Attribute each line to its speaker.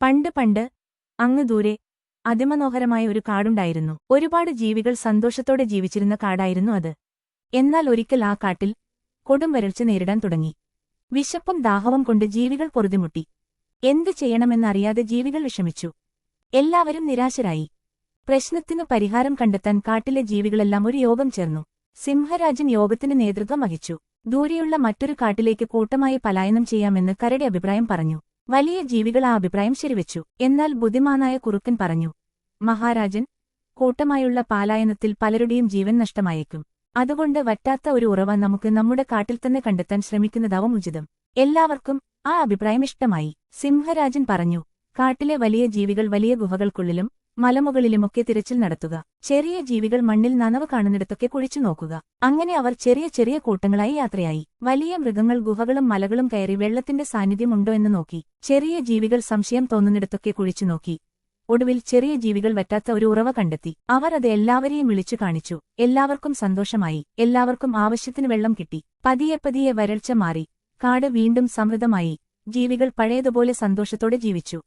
Speaker 1: പണ്ട് പണ്ട് അങ്ങ് ദൂരെ അതിമനോഹരമായ ഒരു കാടുണ്ടായിരുന്നു. ഒരുപാട് ജീവികൾ സന്തോഷത്തോടെ ജീവിച്ചിരുന്ന കാടായിരുന്നു അത്. എന്നാൽ ഒരിക്കൽ ആ കാട്ടിൽ കൊടും വരൾച്ച നേരിടാൻ തുടങ്ങി. വിശപ്പും ദാഹവും കൊണ്ട് ജീവികൾ പൊറുതിമുട്ടി. എന്തു ചെയ്യണമെന്നറിയാതെ ജീവികൾ വിഷമിച്ചു. എല്ലാവരും നിരാശരായി. പ്രശ്നത്തിനു പരിഹാരം കണ്ടെത്താൻ കാട്ടിലെ ജീവികളെല്ലാം ഒരു യോഗം ചേർന്നു. സിംഹരാജൻ യോഗത്തിന് നേതൃത്വം വഹിച്ചു. ദൂരെയുള്ള മറ്റൊരു കാട്ടിലേക്ക് കൂട്ടമായി പലായനം ചെയ്യാമെന്ന് കരടി അഭിപ്രായം പറഞ്ഞു. വലിയ ജീവികൾ ആ അഭിപ്രായം ശരിവെച്ചു. എന്നാൽ ബുദ്ധിമാനായ കുറുക്കൻ പറഞ്ഞു, മഹാരാജൻ, കൂട്ടമായുള്ള പലായനത്തിൽ പലരുടെയും ജീവൻ നഷ്ടമായേക്കും. അതുകൊണ്ട് വറ്റാത്ത ഒരു ഉറവ നമുക്ക് നമ്മുടെ കാട്ടിൽ തന്നെ കണ്ടെത്താൻ ശ്രമിക്കുന്നതാവും ഉചിതം. എല്ലാവർക്കും ആ അഭിപ്രായം ഇഷ്ടമായി. സിംഹരാജൻ പറഞ്ഞു, കാട്ടിലെ വലിയ ജീവികൾ വലിയ ഗുഹകൾക്കുള്ളിലും മലമുകളിലുമൊക്കെ തിരച്ചിൽ നടത്തുക. ചെറിയ ജീവികൾ മണ്ണിൽ നനവ് കാണുന്നിടത്തൊക്കെ കുഴിച്ചു നോക്കുക. അങ്ങനെ അവർ ചെറിയ ചെറിയ കൂട്ടങ്ങളായി യാത്രയായി. വലിയ മൃഗങ്ങൾ ഗുഹകളും മലകളും കയറി വെള്ളത്തിന്റെ സാന്നിധ്യമുണ്ടോ എന്ന് നോക്കി. ചെറിയ ജീവികൾ സംശയം തോന്നുന്നിടത്തൊക്കെ കുഴിച്ചു നോക്കി. ഒടുവിൽ ചെറിയ ജീവികൾ വറ്റാത്ത ഒരു ഉറവ കണ്ടെത്തി. അവർ അത് എല്ലാവരെയും വിളിച്ചു കാണിച്ചു. എല്ലാവർക്കും സന്തോഷമായി. എല്ലാവർക്കും ആവശ്യത്തിന് വെള്ളം കിട്ടി. പതിയെ പതിയെ വരൾച്ച മാറി. കാട് വീണ്ടും സമൃദ്ധമായി. ജീവികൾ പഴയതുപോലെ സന്തോഷത്തോടെ ജീവിച്ചു.